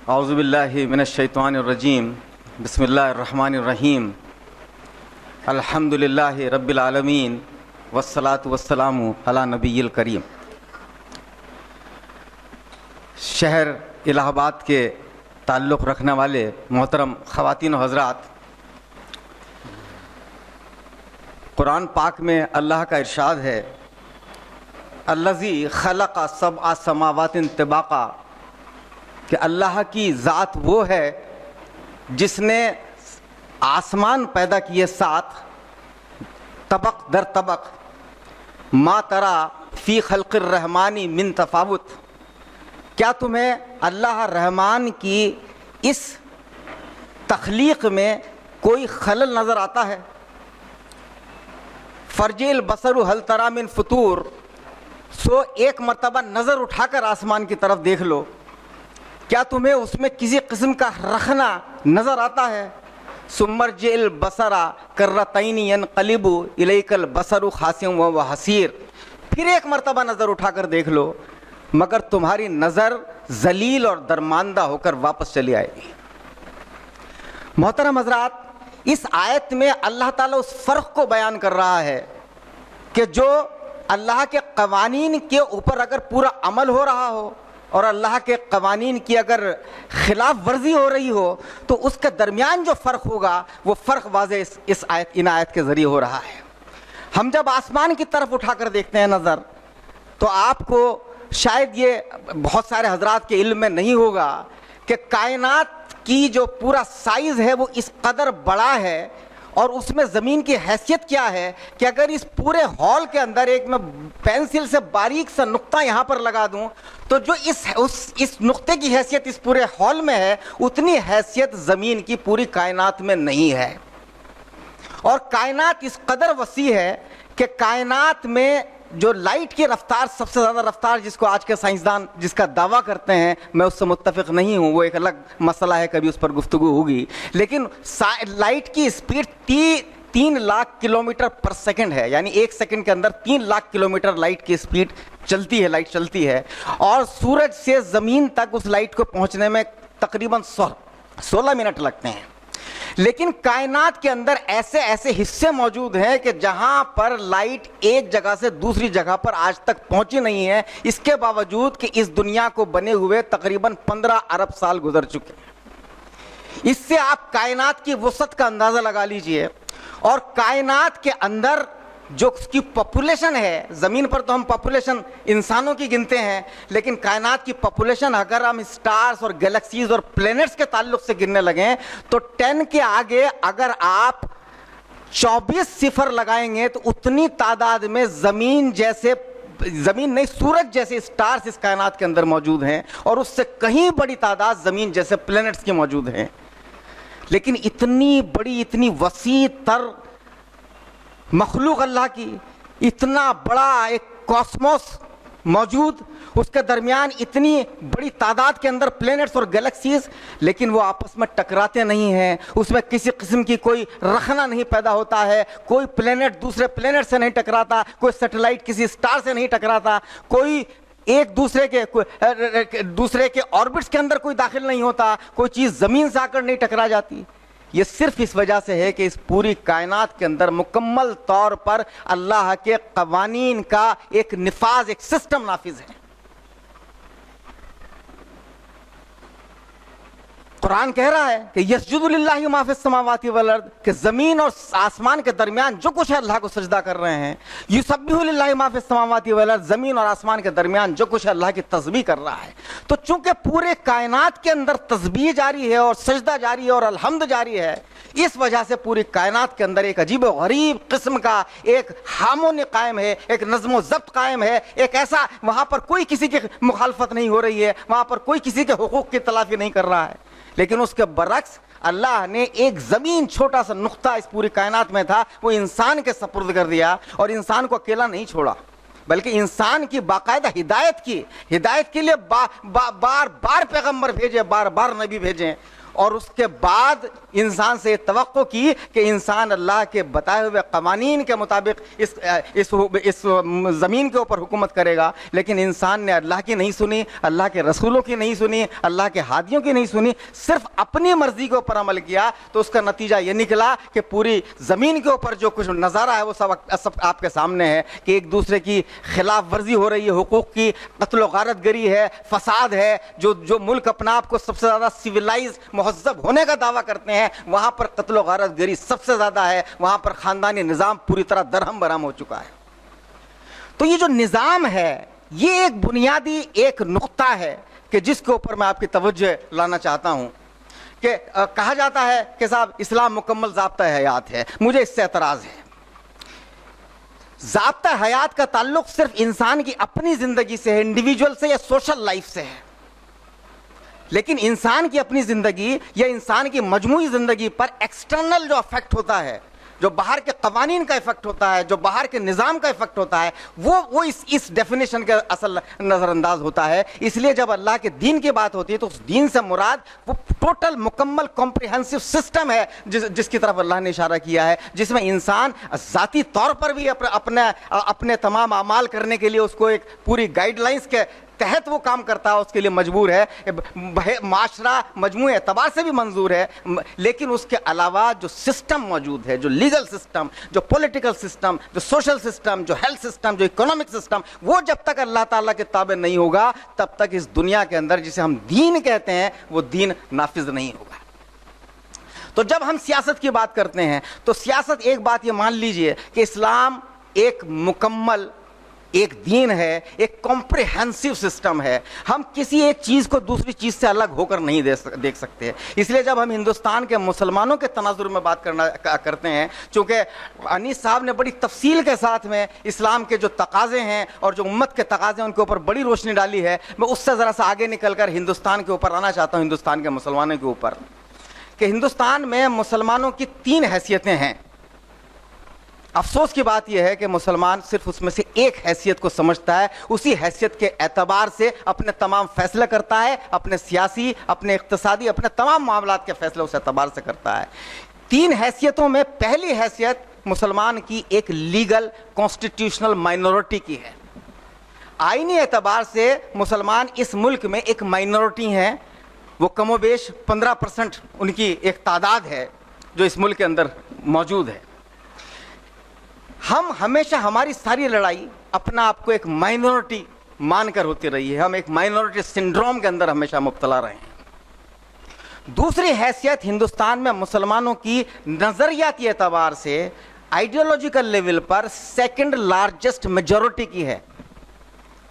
اعوذ باللہ من الشیطان الرجیم بسم اللہ الرحمن الرحیم الحمد للہ رب العالمین والصلاة والسلام علی نبی الکریم۔ شہر الہ آباد کے تعلق رکھنے والے محترم خواتین و حضرات، قرآن پاک میں اللہ کا ارشاد ہے الذی خلق سبع سماوات طباقا، کہ اللہ کی ذات وہ ہے جس نے آسمان پیدا کیے 7 طبق در طبق، ما ترا فی خلق الرحمن من تفاوت، کیا تمہیں اللہ رحمان کی اس تخلیق میں کوئی خلل نظر آتا ہے؟ فرجع البصر هل تری من فطور، سو ایک مرتبہ نظر اٹھا کر آسمان کی طرف دیکھ لو، کیا تمہیں اس میں کسی قسم کا رخنا نظر آتا ہے؟ ثم ارجع البصر کرتین ینقلب الیک البصر خاسئا وهو حسیر، پھر ایک مرتبہ نظر اٹھا کر دیکھ لو مگر تمہاری نظر ذلیل اور درماندہ ہو کر واپس چلی آئے گی۔ محترم حضرات، اس آیت میں اللہ تعالیٰ اس فرق کو بیان کر رہا ہے کہ جو اللہ کے قوانین کے اوپر اگر پورا عمل ہو رہا ہو اور اللہ کے قوانین کی اگر خلاف ورزی ہو رہی ہو تو اس کے درمیان جو فرق ہوگا وہ فرق واضح ان آیت کے ذریعے ہو رہا ہے۔ ہم جب آسمان کی طرف اٹھا کر دیکھتے ہیں نظر، تو آپ کو شاید یہ بہت سارے حضرات کے علم میں نہیں ہوگا کہ کائنات کی جو پورا سائز ہے وہ اس قدر بڑا ہے، اور اس میں زمین کی حیثیت کیا ہے کہ اگر اس پورے ہال کے اندر ایک میں پینسل سے باریک سا نقطہ یہاں پر لگا دوں تو جو اس نقطے کی حیثیت اس پورے ہال میں ہے اتنی حیثیت زمین کی پوری کائنات میں نہیں ہے۔ اور کائنات اس قدر وسیع ہے کہ کائنات میں جو لائٹ کی رفتار، سب سے زیادہ رفتار جس کو آج کے سائنسدان جس کا دعویٰ کرتے ہیں، میں اس سے متفق نہیں ہوں، وہ ایک الگ مسئلہ ہے، کبھی اس پر گفتگو ہوگی، لیکن لائٹ کی speed 3 lakh kilometre per second ہے، یعنی ایک سیکنڈ کے اندر 3 لاکھ کلومیٹر لائٹ کی اسپیڈ چلتی ہے، لائٹ چلتی ہے، اور سورج سے زمین تک اس لائٹ کو پہنچنے میں تقریباً 16 منٹ لگتے ہیں۔ لیکن کائنات کے اندر ایسے حصے موجود ہیں کہ جہاں پر لائٹ ایک جگہ سے دوسری جگہ پر آج تک پہنچی نہیں ہے، اس کے باوجود کہ اس دنیا کو بنے ہوئے تقریباً 15 ارب سال گزر چکے ہیں۔ اس سے آپ کائنات کی وسعت کا اندازہ لگا لیجئے، اور کائنات کے اندر جو اس کی پاپولیشن ہے، زمین پر تو ہم پاپولیشن انسانوں کی گنتے ہیں، لیکن کائنات کی پاپولیشن اگر ہم سٹارز اور گیلیکسیز اور پلینٹس کے تعلق سے گننے لگیں تو 10 کے آگے اگر آپ 24 صفر لگائیں گے تو اتنی تعداد میں زمین نہیں، سورج جیسے سٹارز اس کائنات کے اندر موجود ہیں، اور اس سے کہیں بڑی تعداد زمین جیسے پلینٹس کی موجود ہیں۔ لیکن اتنی بڑی، اتنی وسیع تر مخلوق اللہ کی، اتنا بڑا ایک کاسموس موجود، اس کے درمیان اتنی بڑی تعداد کے اندر پلینٹس اور گیلیکسیز، لیکن وہ آپس میں ٹکراتے نہیں ہیں، اس میں کسی قسم کی کوئی رخنا نہیں پیدا ہوتا ہے، کوئی پلینٹ دوسرے پلینٹ سے نہیں ٹکراتا، کوئی سیٹلائٹ کسی سٹار سے نہیں ٹکراتا، کوئی ایک دوسرے کے آربٹس کے اندر کوئی داخل نہیں ہوتا، کوئی چیز زمین سے آ کر نہیں ٹکرا جاتی۔ یہ صرف اس وجہ سے ہے کہ اس پوری کائنات کے اندر مکمل طور پر اللہ کے قوانین کا ایک نفاذ، ایک سسٹم نافذ ہے۔ قرآن کہہ رہا ہے کہ یسجد للہ ما فی السماوات والارض، کہ زمین اور آسمان کے درمیان جو کچھ ہے اللہ کو سجدہ کر رہے ہیں۔ یسبح للہ ما فی السماوات والارض، زمین اور آسمان کے درمیان جو کچھ ہے اللہ کی تسبیح کر رہا ہے۔ تو چونکہ پورے کائنات کے اندر تسبیح جاری ہے اور سجدہ جاری ہے اور الحمد جاری ہے، اس وجہ سے پوری کائنات کے اندر ایک عجیب و غریب قسم کا ایک ہارمونی قائم ہے، ایک نظم و ضبط قائم ہے، ایک ایسا وہاں پر کوئی کسی کی مخالفت نہیں ہو رہی ہے، وہاں پر کوئی کسی کے حقوق کی تلافی نہیں کر رہا ہے۔ لیکن اس کے برعکس اللہ نے ایک زمین، چھوٹا سا نقطہ اس پوری کائنات میں تھا، وہ انسان کے سپرد کر دیا، اور انسان کو اکیلا نہیں چھوڑا بلکہ انسان کی باقاعدہ ہدایت کے لیے بار بار پیغمبر بھیجے، بار بار نبی بھیجے، اور اس کے بعد انسان سے توقع کی کہ انسان اللہ کے بتائے ہوئے قوانین کے مطابق اس زمین کے اوپر حکومت کرے گا، لیکن انسان نے اللہ کی نہیں سنی، اللہ کے رسولوں کی نہیں سنی، اللہ کے ہادیوں کی نہیں سنی، صرف اپنی مرضی کے اوپر عمل کیا، تو اس کا نتیجہ یہ نکلا کہ پوری زمین کے اوپر جو کچھ نظارہ ہے وہ سب آپ کے سامنے ہے کہ ایک دوسرے کی خلاف ورزی ہو رہی ہے، حقوق کی قتل و غارت گری ہے، فساد ہے۔ جو ملک اپنا آپ کو سب سے زیادہ سویلائز مہذب ہونے کا دعویٰ کرتے ہیں، وہاں پر قتل و غارت گری سب سے زیادہ ہے، وہاں پر خاندانی نظام پوری طرح درہم برہم ہو چکا ہے۔ تو یہ جو نظام ہے یہ ایک بنیادی ایک نقطہ ہے کہ جس کے اوپر میں آپ کی توجہ لانا چاہتا ہوں کہ کہا جاتا ہے کہ صاحب اسلام مکمل ضابطہ حیات ہے، مجھے اس سے اعتراض ہے۔ ضابطہ حیات کا تعلق صرف انسان کی اپنی زندگی سے ہے، انڈیویجول سے یا سوشل لائف سے ہے، لیکن انسان کی اپنی زندگی یا انسان کی مجموعی زندگی پر ایکسٹرنل جو افیکٹ ہوتا ہے، جو باہر کے قوانین کا افیکٹ ہوتا ہے، جو باہر کے نظام کا افیکٹ ہوتا ہے، وہ اس ڈیفینیشن کا اصل نظر انداز ہوتا ہے۔ اس لیے جب اللہ کے دین کی بات ہوتی ہے تو اس دین سے مراد وہ ٹوٹل مکمل کمپریہنسو سسٹم ہے جس کی طرف اللہ نے اشارہ کیا ہے، جس میں انسان ذاتی طور پر بھی اپنے تمام اعمال کرنے کے لیے اس کو ایک پوری گائیڈ لائنز کے تحت وہ کام کرتا ہے، اس کے لیے مجبور ہے، معاشرہ مجموعی اعتبار سے بھی منظور ہے، لیکن اس کے علاوہ جو سسٹم موجود ہے، جو لیگل سسٹم، جو پولیٹیکل سسٹم، جو سوشل سسٹم، جو ہیلتھ سسٹم، جو اکنامک سسٹم، وہ جب تک اللہ تعالیٰ کے تابع نہیں ہوگا تب تک اس دنیا کے اندر جسے ہم دین کہتے ہیں وہ دین نافذ نہیں ہوگا۔ تو جب ہم سیاست کی بات کرتے ہیں تو سیاست ایک بات یہ مان لیجئے کہ اسلام ایک مکمل ایک دین ہے، ایک کمپریہنسو سسٹم ہے، ہم کسی ایک چیز کو دوسری چیز سے الگ ہو کر نہیں دیکھ سکتے۔ اس لیے جب ہم ہندوستان کے مسلمانوں کے تناظر میں بات کرتے ہیں، چونکہ انیس صاحب نے بڑی تفصیل کے ساتھ میں اسلام کے جو تقاضے ہیں اور جو امت کے تقاضے ہیں ان کے اوپر بڑی روشنی ڈالی ہے، میں اس سے ذرا سا آگے نکل کر ہندوستان کے اوپر آنا چاہتا ہوں، ہندوستان کے مسلمانوں کے اوپر، کہ ہندوستان میں مسلمانوں کی 3 حیثیتیں ہیں۔ افسوس کی بات یہ ہے کہ مسلمان صرف اس میں سے ایک حیثیت کو سمجھتا ہے، اسی حیثیت کے اعتبار سے اپنے تمام فیصلے کرتا ہے، اپنے سیاسی، اپنے اقتصادی، اپنے تمام معاملات کے فیصلے اس اعتبار سے کرتا ہے۔ 3 حیثیتوں میں پہلی حیثیت مسلمان کی ایک لیگل کانسٹیٹیوشنل مائنورٹی کی ہے۔ آئینی اعتبار سے مسلمان اس ملک میں ایک مائنورٹی ہیں، وہ کم و بیش 15% ان کی ایک تعداد ہے جو اس ملک کے اندر موجود ہے۔ ہم ہمیشہ ہماری ساری لڑائی اپنا آپ کو ایک مائنورٹی مان کر ہوتی رہی ہے، ہم ایک مائنورٹی سنڈروم کے اندر ہمیشہ مبتلا رہے ہیں۔ دوسری حیثیت ہندوستان میں مسلمانوں کی نظریاتی اعتبار سے ideological level per second largest majority کی ہے،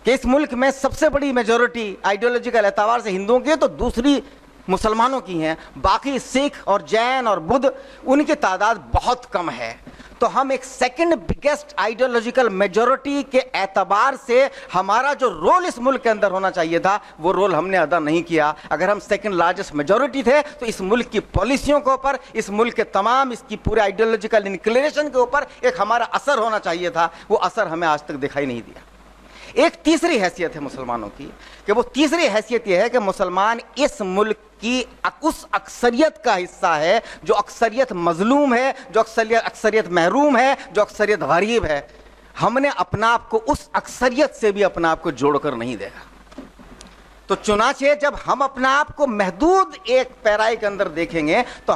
کہ اس ملک میں سب سے بڑی میجورٹی آئیڈیولوجیکل اعتبار سے ہندوؤں کی ہے تو دوسری مسلمانوں کی ہیں، باقی سکھ اور جین اور بدھ ان کی تعداد بہت کم ہے۔ تو ہم ایک سیکنڈ بگیسٹ آئیڈیولوجیکل میجورٹی کے اعتبار سے ہمارا جو رول اس ملک کے اندر ہونا چاہیے تھا وہ رول ہم نے ادا نہیں کیا۔ اگر ہم سیکنڈ لارجسٹ میجورٹی تھے تو اس ملک کی پالیسیوں کے اوپر، اس ملک کے تمام اس کی پورے آئیڈیولوجیکل انکلینیشن کے اوپر ایک ہمارا اثر ہونا چاہیے تھا، وہ اثر ہمیں آج تک دکھائی نہیں دیا۔ ایک تیسری حیثیت ہے مسلمانوں کی، کہ وہ تیسری حیثیت یہ ہے کہ مسلمان اس ملک کی اس اکثریت کا حصہ ہے جو اکثریت مظلوم ہے، جو اکثریت محروم ہے، جو اکثریت غریب ہے۔ ہم نے اپنا آپ کو اس اکثریت سے بھی اپنا آپ کو جوڑ کر نہیں دیکھا۔ تو چنانچہ جب ہم اپنا آپ کو محدود ایک پیرائی کے اندر دیکھیں گے تو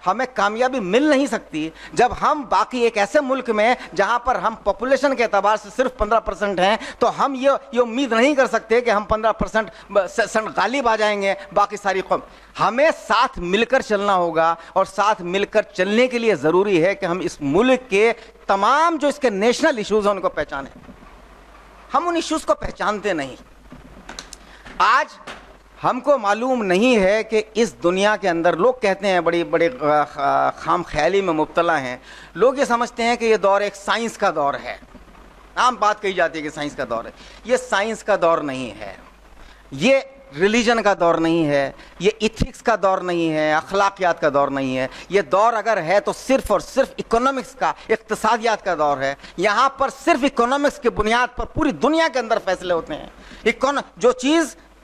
ہمیں کامیابی مل نہیں سکتی۔ جب ہم باقی ایک ایسے ملک میں جہاں پر ہم پاپولیشن کے اعتبار سے صرف 15% ہیں تو ہم یہ امید نہیں کر سکتے کہ ہم 15% غالب آ جائیں گے باقی ساری قوم۔ ہمیں ساتھ مل کر چلنا ہوگا، اور ساتھ مل کر چلنے کے لیے ضروری ہے کہ ہم اس ملک کے تمام جو اس کے نیشنل ایشوز ہیں ان کو پہچانیں۔ ہم ان ایشوز کو پہچانتے نہیں۔ آج ہم کو معلوم نہیں ہے کہ اس دنیا کے اندر لوگ کہتے ہیں بڑے خام خیالی میں مبتلا ہیں، لوگ یہ سمجھتے ہیں کہ یہ دور ایک سائنس کا دور ہے، عام بات کہی جاتی ہے کہ سائنس کا دور ہے۔ یہ سائنس کا دور نہیں ہے، یہ ریلیجن کا دور نہیں ہے، یہ ایتھکس کا دور نہیں ہے، اخلاقیات کا دور نہیں ہے۔ یہ دور اگر ہے تو صرف اور صرف اکنامکس کا، اقتصادیات کا دور ہے۔ یہاں پر صرف اکنامکس کی بنیاد پر پوری دنیا کے اندر فیصلے ہوتے ہیں۔ جو چیز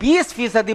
20%,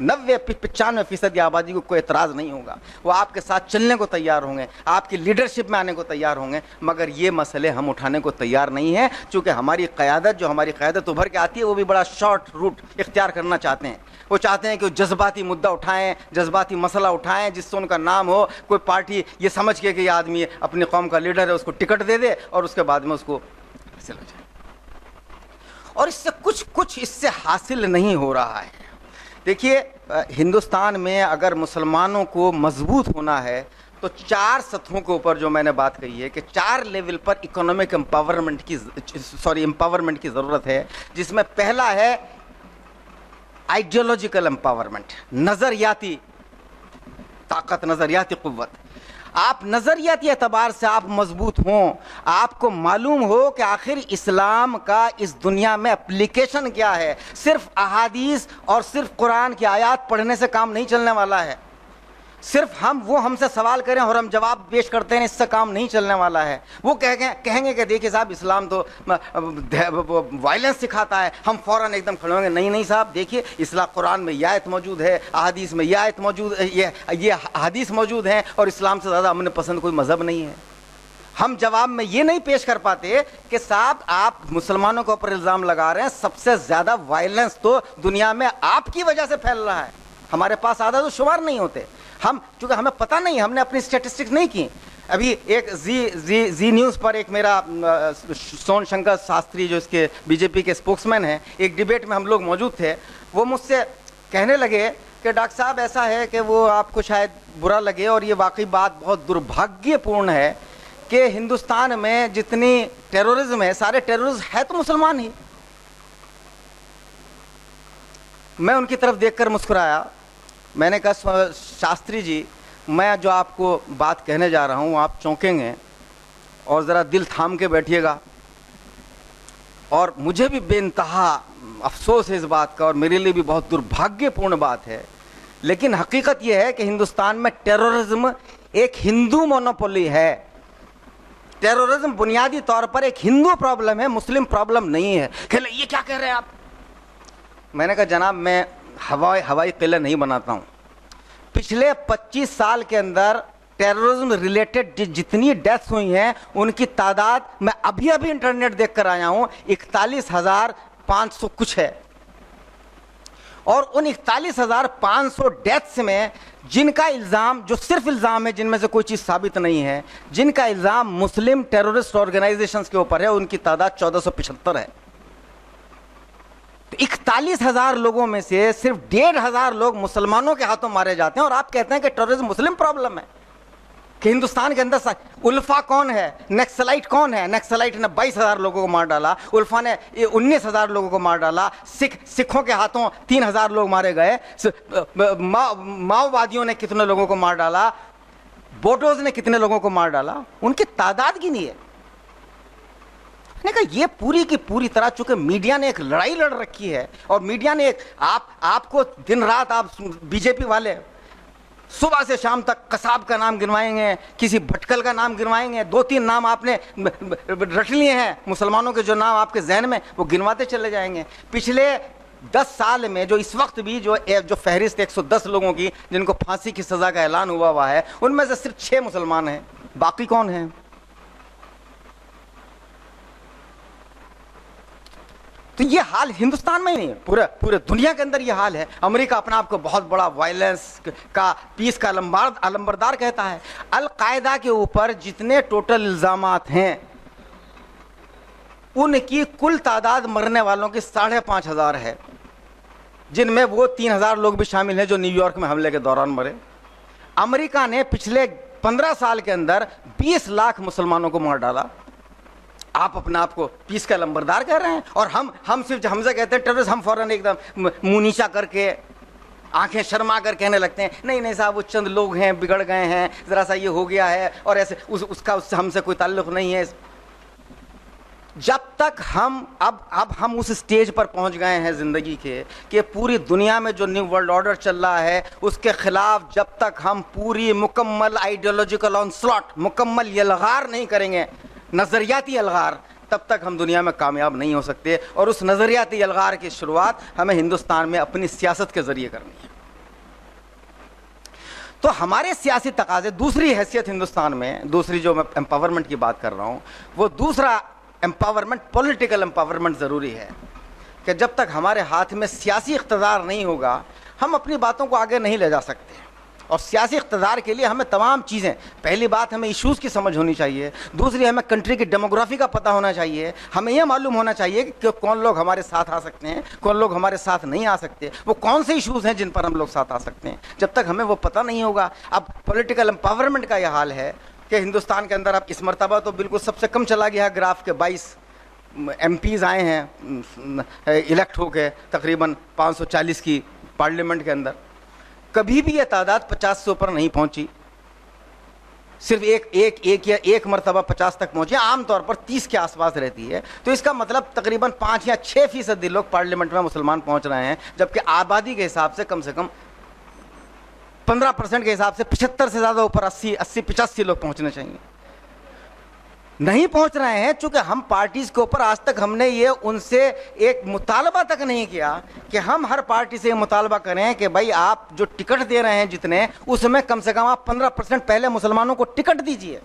95% آبادی کو کوئی اعتراض نہیں ہوگا، وہ آپ کے ساتھ چلنے کو تیار ہوں گے، آپ کی لیڈرشپ میں آنے کو تیار ہوں گے، مگر یہ مسئلے ہم اٹھانے کو تیار نہیں ہیں، چونکہ ہماری قیادت ابھر کے آتی ہے وہ بھی بڑا شارٹ روٹ اختیار کرنا چاہتے ہیں۔ وہ چاہتے ہیں کہ وہ جذباتی مدعا اٹھائیں، جذباتی مسئلہ اٹھائیں جس سے ان کا نام ہو، کوئی پارٹی یہ سمجھ کے کہ یہ آدمی اپنی قوم کا لیڈر ہے اس کو ٹکٹ دے دے اور اس کے بعد میں اس کو حاصل ہو جائے، اور اس سے کچھ اس سے حاصل نہیں ہو رہا ہے۔ دیکھیے ہندوستان میں اگر مسلمانوں کو مضبوط ہونا ہے تو 4 سطحوں کے اوپر جو میں نے بات کہی ہے کہ 4 لیول پر اکنامک امپاورمنٹ کی ضرورت ہے، جس میں پہلا ہے آئیڈیولوجیکل امپاورمنٹ، نظریاتی طاقت، نظریاتی قوت۔ آپ نظریاتی اعتبار سے آپ مضبوط ہوں، آپ کو معلوم ہو کہ آخر اسلام کا اس دنیا میں اپلیکیشن کیا ہے۔ صرف احادیث اور صرف قرآن کی آیات پڑھنے سے کام نہیں چلنے والا ہے، صرف ہم سے سوال کریں اور ہم جواب پیش کرتے ہیں اس سے کام نہیں چلنے والا ہے۔ وہ کہیں گے کہ دیکھیے صاحب اسلام تو وائلنس سکھاتا ہے، ہم فوراً ایک دم کھڑے ہوں گے، نہیں صاحب دیکھیے اسلام قرآن میں یہ آیت موجود ہے، احادیث میں یہ آیت موجود ہے، یہ احادیث موجود ہیں، اور اسلام سے زیادہ امن پسند کوئی مذہب نہیں ہے۔ ہم جواب میں یہ نہیں پیش کر پاتے کہ صاحب آپ مسلمانوں کے اوپر الزام لگا رہے ہیں، سب سے زیادہ وائلنس تو دنیا میں آپ کی وجہ سے پھیل رہا ہے، ہمارے پاس عدد و شمار نہیں ہوتے، چونکہ ہمیں پتہ نہیں، ہم نے اپنی اسٹیٹسٹکس نہیں کی۔ ابھی ایک زی نیوز پر ایک میرا سون شنکر شاستری جو اس کے بی جے پی کے اسپوکس مین ہیں، ایک ڈیبیٹ میں ہم لوگ موجود تھے، وہ مجھ سے کہنے لگے کہ ڈاکٹر صاحب ایسا ہے کہ وہ آپ کو شاید برا لگے اور یہ واقعی بات بہت دربھاگیہ پورن ہے کہ ہندوستان میں جتنی ٹیرورزم ہے سارے ٹیرورسٹ ہے تو مسلمان ہی۔ میں ان کی طرف دیکھ کر مسکرایا، میں نے کہا شاستری جی میں جو آپ کو بات کہنے جا رہا ہوں آپ چونکیں گے اور ذرا دل تھام کے بیٹھیے گا، اور مجھے بھی بے انتہا افسوس ہے اس بات کا اور میرے لیے بھی بہت دربھاگیہ پورن بات ہے، لیکن حقیقت یہ ہے کہ ہندوستان میں ٹیرورزم ایک ہندو مونوپولی ہے۔ ٹیرورزم بنیادی طور پر ایک ہندو پرابلم ہے، مسلم پرابلم نہیں ہے۔ کہ یہ کیا کہہ رہے ہیں آپ؟ میں نے کہا جناب میں ہوائی قلعہ نہیں بناتا ہوں، پچھلے 25 سال کے اندر ٹیرورزم ریلیٹڈ جتنی ڈیتھس ہوئی ہیں ان کی تعداد میں ابھی انٹرنیٹ دیکھ کر آیا ہوں 41,500 کچھ ہے، اور ان 41,500 ڈیتھس میں جن کا الزام، جو صرف الزام ہے، جن میں سے کوئی چیز ثابت نہیں ہے، جن کا الزام مسلم ٹیرورسٹ آرگنائزیشنز کے اوپر ہے، ان کی تعداد 1475 ہے۔ 41,000 لوگوں میں سے صرف 1,500 لوگ مسلمانوں کے ہاتھوں مارے جاتے ہیں، اور آپ کہتے ہیں کہ ٹیرورزم مسلم پرابلم ہے، کہ ہندوستان کے اندر الفا کون ہے، نیکسلائٹ کون ہے؟ نیکسلائٹ نے 22,000 لوگوں کو مار ڈالا، الفا نے 19,000 لوگوں کو مار ڈالا، سکھوں کے ہاتھوں 3,000 لوگ مارے گئے، ماؤوادیوں نے کتنے لوگوں کو مار ڈالا، بوڈوز نے کتنے لوگوں کو مار ڈالا، ان کی تعداد گنی ہے۔ میں نے کہا یہ پوری کی پوری طرح چونکہ میڈیا نے ایک لڑائی لڑ رکھی ہے، اور میڈیا نے آپ کو دن رات، آپ بی جے پی والے صبح سے شام تک قصاب کا نام گنوائیں گے، کسی بھٹکل کا نام گنوائیں گے، 2-3 نام آپ نے رکھ لیے ہیں مسلمانوں کے جو نام آپ کے ذہن میں، وہ گنواتے چلے جائیں گے۔ پچھلے 10 سال میں جو اس وقت بھی جو فہرست 110 لوگوں کی جن کو پھانسی کی سزا کا اعلان ہوا ہے، ان میں سے صرف 6 مسلمان ہیں، باقی کون ہیں؟ تو یہ حال ہندوستان میں ہی نہیں، پورے دنیا کے اندر یہ حال ہے۔ امریکہ اپنا آپ کو بہت بڑا وائلنس کا، پیس کا علمبردار کہتا ہے۔ القاعدہ کے اوپر جتنے ٹوٹل الزامات ہیں ان کی کل تعداد مرنے والوں کی 5,500 ہے، جن میں وہ 3,000 لوگ بھی شامل ہیں جو نیو یارک میں حملے کے دوران مرے۔ امریکہ نے پچھلے 15 سال کے اندر 20 لاکھ مسلمانوں کو مار ڈالا۔ آپ اپنے آپ کو پیس کا لمبردار کہہ رہے ہیں، اور ہم صرف ہم سے کہتے ہیں ٹیررسٹ، ہم فوراً ایک دم منہ نیچا کر کے آنکھیں شرما کر کہنے لگتے ہیں نہیں صاحب وہ چند لوگ ہیں، بگڑ گئے ہیں، ذرا سا یہ ہو گیا ہے، اور ایسے اس سے ہم سے کوئی تعلق نہیں ہے۔ جب تک اب ہم اس سٹیج پر پہنچ گئے ہیں زندگی کے کہ پوری دنیا میں جو نیو ورلڈ آرڈر چل رہا ہے اس کے خلاف جب تک ہم پوری مکمل آئیڈیولوجیکل آنسلاٹ، مکمل یلغار نہیں کریں گے، نظریاتی الغار، تب تک ہم دنیا میں کامیاب نہیں ہو سکتے۔ اور اس نظریاتی الغار کی شروعات ہمیں ہندوستان میں اپنی سیاست کے ذریعے کرنی ہے۔ تو ہمارے سیاسی تقاضے، دوسری حیثیت ہندوستان میں، دوسری جو میں امپاورمنٹ کی بات کر رہا ہوں، وہ دوسرا امپاورمنٹ پولیٹیکل امپاورمنٹ ضروری ہے کہ جب تک ہمارے ہاتھ میں سیاسی اقتدار نہیں ہوگا ہم اپنی باتوں کو آگے نہیں لے جا سکتے. اور سیاسی اقتدار کے لیے ہمیں تمام چیزیں، پہلی بات ہمیں ایشوز کی سمجھ ہونی چاہیے، دوسری ہمیں کنٹری کی ڈیموگرافی کا پتہ ہونا چاہیے، ہمیں یہ معلوم ہونا چاہیے کہ کون لوگ ہمارے ساتھ آ سکتے ہیں، کون لوگ ہمارے ساتھ نہیں آ سکتے، وہ کون سے ایشوز ہیں جن پر ہم لوگ ساتھ آ سکتے ہیں. جب تک ہمیں وہ پتہ نہیں ہوگا، اب پولیٹیکل امپاورمنٹ کا یہ حال ہے کہ ہندوستان کے اندر اب اس مرتبہ تو بالکل سب سے کم چلا گیا ہے گراف کے 22 ایم پیز آئے ہیں الیکٹ ہو کے تقریباً 540 کی پارلیمنٹ کے اندر. کبھی بھی یہ تعداد 50 سے اوپر نہیں پہنچی، صرف ایک مرتبہ 50 تک پہنچی، عام طور پر 30 کے آس پاس رہتی ہے. تو اس کا مطلب تقریباً 5 یا 6% لوگ پارلیمنٹ میں مسلمان پہنچ رہے ہیں، جبکہ آبادی کے حساب سے کم 15% کے حساب سے 75 سے زیادہ اوپر 80-85 لوگ پہنچنے چاہیے. نہیں پہنچ رہے ہیں چونکہ ہم پارٹیز کے اوپر آج تک ہم نے یہ ان سے ایک مطالبہ تک نہیں کیا کہ ہم ہر پارٹی سے یہ مطالبہ کریں کہ بھائی آپ جو ٹکٹ دے رہے ہیں جتنے، اس میں کم سے کم آپ 15% پہلے مسلمانوں کو ٹکٹ دیجئے.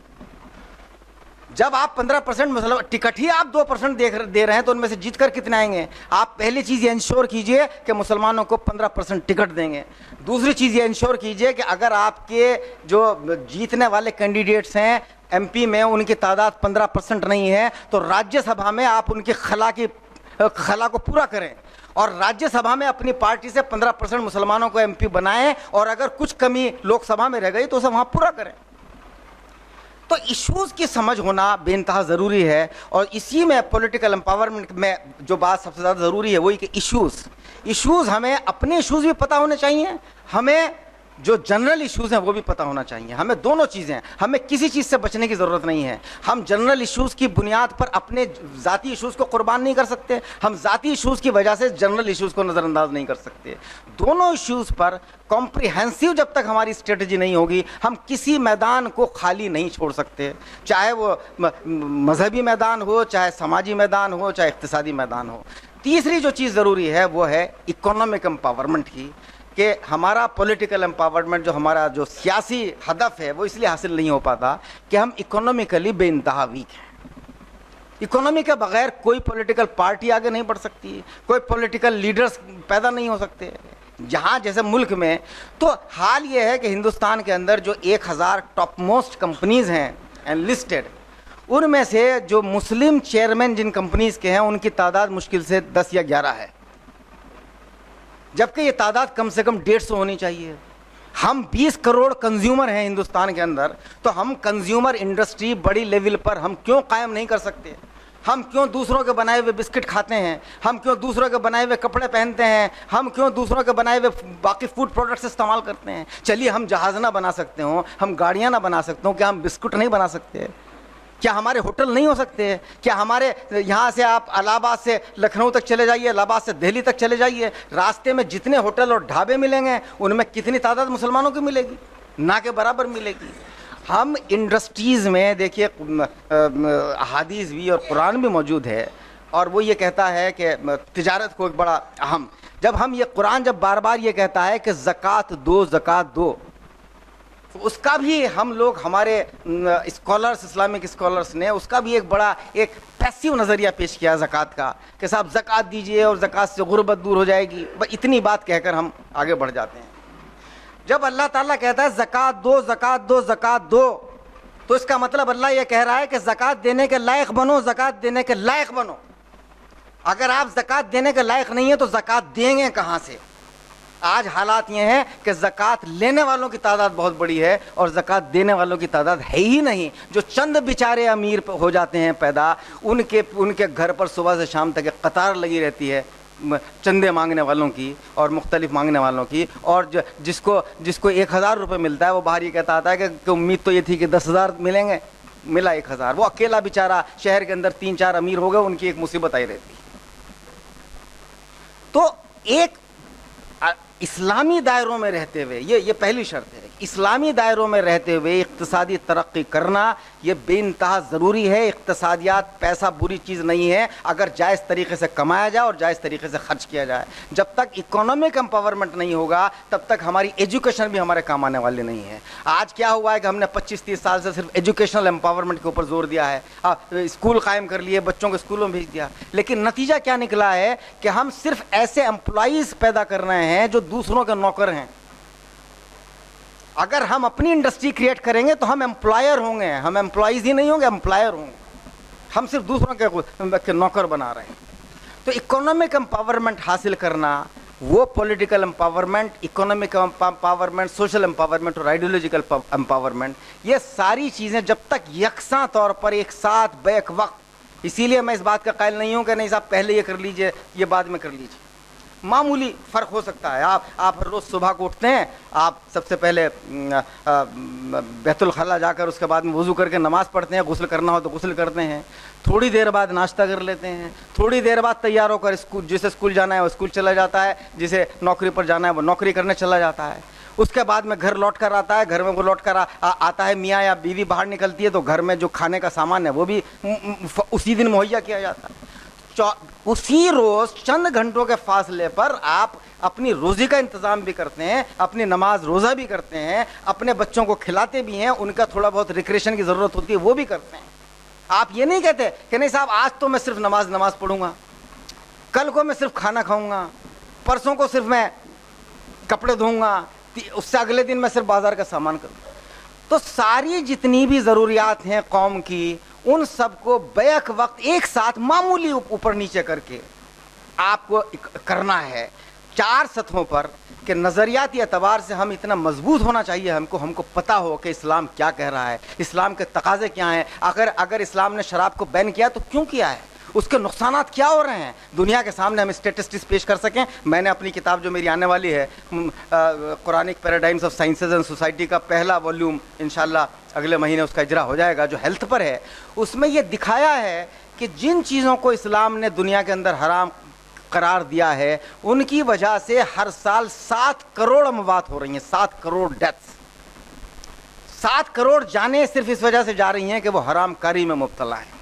جب آپ 15% ٹکٹ ہی آپ 2% دے رہے ہیں تو ان میں سے جیت کر کتنے آئیں گے؟ آپ پہلی چیز یہ انشور کیجئے کہ مسلمانوں کو 15% ٹکٹ دیں گے. دوسری چیز یہ انشور کیجئے کہ اگر آپ کے جو جیتنے والے کینڈیڈیٹس ہیں ایم پی میں، ان کی تعداد 15% نہیں ہے تو راجیہ سبھا میں آپ ان کی خلا کو پورا کریں، اور راجیہ سبھا میں اپنی پارٹی سے 15% مسلمانوں کو ایم پی بنائیں، اور اگر کچھ کمی لوک سبھا میں رہ گئی تو اسے وہاں پورا کریں. تو ایشوز کی سمجھ ہونا بے انتہا ضروری ہے. اور اسی میں پولیٹیکل امپاورمنٹ میں جو بات سب سے زیادہ ضروری ہے وہی کہ ایشوز ہمیں اپنے ایشوز بھی پتہ ہونے چاہیے، ہمیں جو جنرل ایشوز ہیں وہ بھی پتہ ہونا چاہیے. ہمیں دونوں چیزیں، ہمیں کسی چیز سے بچنے کی ضرورت نہیں ہے. ہم جنرل ایشوز کی بنیاد پر اپنے ذاتی ایشوز کو قربان نہیں کر سکتے، ہم ذاتی ایشوز کی وجہ سے جنرل ایشوز کو نظر انداز نہیں کر سکتے. دونوں ایشوز پر کمپریہنسو جب تک ہماری اسٹریٹجی نہیں ہوگی ہم کسی میدان کو خالی نہیں چھوڑ سکتے، چاہے وہ مذہبی میدان ہو، چاہے سماجی میدان ہو، چاہے اقتصادی میدان ہو. تیسری جو چیز ضروری ہے وہ ہے اکنامک امپاورمنٹ کی، کہ ہمارا پولیٹیکل امپاورمنٹ جو ہمارا جو سیاسی ہدف ہے وہ اس لیے حاصل نہیں ہو پاتا کہ ہم اکنامیکلی بے انتہا ویک ہیں. اکنامی کے بغیر کوئی پولیٹیکل پارٹی آگے نہیں بڑھ سکتی، کوئی پولیٹیکل لیڈرز پیدا نہیں ہو سکتے. جہاں جیسے ملک میں تو حال یہ ہے کہ ہندوستان کے اندر جو 1000 ٹاپ موسٹ کمپنیز ہیں انلسٹڈ، ان میں سے جو مسلم چیئرمین جن کمپنیز کے ہیں ان کی تعداد مشکل سے 10 یا 11 ہے، جبکہ یہ تعداد کم سے کم 150 ہونی چاہیے. ہم 20 کروڑ کنزیومر ہیں ہندوستان کے اندر، تو ہم کنزیومر انڈسٹری بڑی لیول پر ہم کیوں قائم نہیں کر سکتے؟ ہم کیوں دوسروں کے بنائے ہوئے بسکٹ کھاتے ہیں؟ ہم کیوں دوسروں کے بنائے ہوئے کپڑے پہنتے ہیں؟ ہم کیوں دوسروں کے بنائے ہوئے باقی فوڈ پروڈکٹس استعمال کرتے ہیں؟ چلیے ہم جہاز نہ بنا سکتے ہوں، ہم گاڑیاں نہ بنا سکتے ہوں، کیا ہم بسکٹ نہیں بنا سکتے؟ کیا ہمارے ہوٹل نہیں ہو سکتے؟ کیا ہمارے یہاں سے آپ الہ آباد سے لکھنؤ تک چلے جائیے، الہ آباد سے دہلی تک چلے جائیے، راستے میں جتنے ہوٹل اور ڈھابے ملیں گے ان میں کتنی تعداد مسلمانوں کی ملے گی؟ نہ کے برابر ملے گی. ہم انڈسٹریز میں دیکھیے احادیث بھی اور قرآن بھی موجود ہے، اور وہ یہ کہتا ہے کہ تجارت کو ایک بڑا اہم، جب ہم یہ قرآن جب بار بار یہ کہتا ہے کہ زکوٰۃ دو زکوٰۃ دو، اس کا بھی ہم لوگ ہمارے اسکالرس، اسلامک اسکالرس نے اس کا بھی ایک بڑا ایک پیسیو نظریہ پیش کیا زکوٰۃ کا، کہ صاحب زکوٰۃ دیجئے اور زکوٰۃ سے غربت دور ہو جائے گی. اتنی بات کہہ کر ہم آگے بڑھ جاتے ہیں. جب اللہ تعالیٰ کہتا ہے زکوٰۃ دو زکوٰۃ دو زکوٰۃ دو، تو اس کا مطلب اللہ یہ کہہ رہا ہے کہ زکوٰۃ دینے کے لائق بنو، زکوٰۃ دینے کے لائق بنو. اگر آپ زکوٰۃ دینے کے لائق نہیں ہیں تو زکوٰۃ دیں گے کہاں سے؟ آج حالات یہ ہیں کہ زکوٰۃ لینے والوں کی تعداد بہت بڑی ہے اور زکوٰۃ دینے والوں کی تعداد ہے ہی نہیں. جو چند بیچارے امیر ہو جاتے ہیں پیدا، ان کے گھر پر صبح سے شام تک ایک قطار لگی رہتی ہے چندے مانگنے والوں کی اور مختلف مانگنے والوں کی، اور جس کو 1000 روپے ملتا ہے وہ باہر یہ کہتا آتا ہے کہ امید تو یہ تھی کہ 10,000 ملیں گے، ملا 1000. وہ اکیلا بیچارہ شہر کے اندر 3-4 امیر ہو گئے، ان کی ایک مصیبت آئی رہتی. تو ایک اسلامی دائروں میں رہتے ہوئے یہ پہلی شرط ہے اسلامی دائروں میں رہتے ہوئے اقتصادی ترقی کرنا یہ بے انتہا ضروری ہے. اقتصادیات پیسہ بری چیز نہیں ہے اگر جائز طریقے سے کمایا جائے اور جائز طریقے سے خرچ کیا جائے. جب تک اکنامک امپاورمنٹ نہیں ہوگا تب تک ہماری ایجوکیشن بھی ہمارے کام آنے والی نہیں ہے. آج کیا ہوا ہے کہ ہم نے 25-30 سال سے صرف ایجوکیشنل امپاورمنٹ کے اوپر زور دیا ہے, اسکول قائم کر لیے, بچوں کو اسکولوں میں بھیج دیا, لیکن نتیجہ کیا نکلا ہے کہ ہم صرف ایسے امپلائیز پیدا کر رہے ہیں جو دوسروں کے نوکر ہیں. اگر ہم اپنی انڈسٹری کریٹ کریں گے تو ہم امپلائر ہوں گے, ہم امپلائیز ہی نہیں ہوں گے, امپلائر ہوں گے. ہم صرف دوسروں کے نوکر بنا رہے ہیں. تو اکنامک امپاورمنٹ حاصل کرنا, وہ political empowerment, economic empowerment, social empowerment اور آئیڈیولوجیکل امپاورمنٹ, یہ ساری چیزیں جب تک یکساں طور پر ایک ساتھ بیک وقت, اسی لیے میں اس بات کا قائل نہیں ہوں کہ نہیں صاحب پہلے یہ کر لیجئے یہ بعد میں کر لیجئے. معمولی فرق ہو سکتا ہے. آپ ہر روز صبح کو اٹھتے ہیں, آپ سب سے پہلے بیت الخلا جا کر اس کے بعد میں وضو کر کے نماز پڑھتے ہیں, غسل کرنا ہو تو غسل کرتے ہیں, تھوڑی دیر بعد ناشتہ کر لیتے ہیں, تھوڑی دیر بعد تیار ہو کر جسے اسکول جانا ہے وہ اسکول چلا جاتا ہے, جسے نوکری پر جانا ہے وہ نوکری کرنے چلا جاتا ہے. اس کے بعد میں گھر لوٹ کر آتا ہے, گھر میں وہ لوٹ کر آتا ہے, میاں یا بیوی باہر نکلتی ہے تو گھر میں جو کھانے کا سامان ہے وہ بھی اسی دن مہیا کیا جاتا ہے. اسی روز چند گھنٹوں کے فاصلے پر آپ اپنی روزی کا انتظام بھی کرتے ہیں, اپنی نماز روزہ بھی کرتے ہیں, اپنے بچوں کو کھلاتے بھی ہیں, ان کا تھوڑا بہت ریکریشن کی ضرورت ہوتی ہے وہ بھی کرتے ہیں. آپ یہ نہیں کہتے کہ نہیں صاحب آج تو میں صرف نماز پڑھوں گا, کل کو میں صرف کھانا کھاؤں گا, پرسوں کو صرف میں کپڑے دھوؤں گا, اس سے اگلے دن میں صرف بازار کا سامان کروں گا. تو ساری جتنی بھی ضروریات ہیں قوم کی, ان سب کو بیک وقت ایک ساتھ معمولی اوپر نیچے کر کے آپ کو کرنا ہے 4 سطحوں پر, کہ نظریاتی اعتبار سے ہم اتنا مضبوط ہونا چاہیے, ہم کو پتہ ہو کہ اسلام کیا کہہ رہا ہے, اسلام کے تقاضے کیا ہیں. اگر اسلام نے شراب کو بین کیا تو کیوں کیا ہے, اس کے نقصانات کیا ہو رہے ہیں, دنیا کے سامنے ہم اسٹیٹسٹکس پیش کر سکیں. میں نے اپنی کتاب جو میری آنے والی ہے Quranic paradigms of sciences and society کا پہلا والیوم انشاءاللہ اگلے مہینے اس کا اجرا ہو جائے گا, جو ہیلتھ پر ہے, اس میں یہ دکھایا ہے کہ جن چیزوں کو اسلام نے دنیا کے اندر حرام قرار دیا ہے ان کی وجہ سے ہر سال 7 کروڑ اموات ہو رہی ہیں, 7 کروڑ ڈیتھس. 7 کروڑ جانیں صرف اس وجہ سے جا رہی ہیں کہ وہ حرام کاری میں مبتلا ہیں.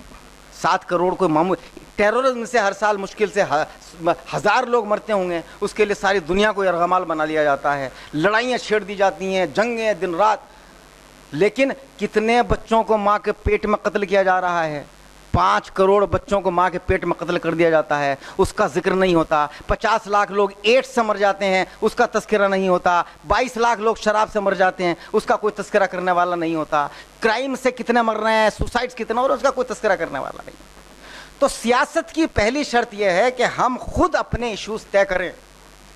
7 کروڑ کوئی معمول, ٹیررزم سے ہر سال مشکل سے 1000 لوگ مرتے ہوں گے, اس کے لیے ساری دنیا کو یرغمال بنا لیا جاتا ہے, لڑائیاں چھیڑ دی جاتی ہیں, جنگیں دن رات. لیکن کتنے بچوں کو ماں کے پیٹ میں قتل کیا جا رہا ہے, 5 کروڑ بچوں کو ماں کے پیٹ میں قتل کر دیا جاتا ہے, اس کا ذکر نہیں ہوتا. 50 لاکھ لوگ ایڈز سے مر جاتے ہیں, اس کا تذکرہ نہیں ہوتا. 22 لاکھ لوگ شراب سے مر جاتے ہیں, اس کا کوئی تذکرہ کرنے والا نہیں ہوتا. کرائم سے کتنے مر رہے ہیں, سوسائڈز کتنے, اور اس کا کوئی تذکرہ کرنے والا نہیں. تو سیاست کی پہلی شرط یہ ہے کہ ہم خود اپنے ایشوز طے کریں.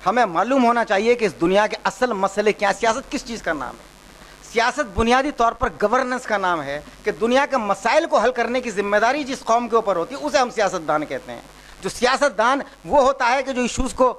ہمیں معلوم ہونا چاہیے کہ اس دنیا کے اصل مسئلے کیا. سیاست کس چیز کا نام ہے؟ سیاست بنیادی طور پر گورننس کا نام ہے, کہ دنیا کے مسائل کو حل کرنے کی ذمہ داری جس قوم کے اوپر ہوتی ہے اسے ہم سیاست دان کہتے ہیں. جو سیاست دان وہ ہوتا ہے کہ جو ایشوز کو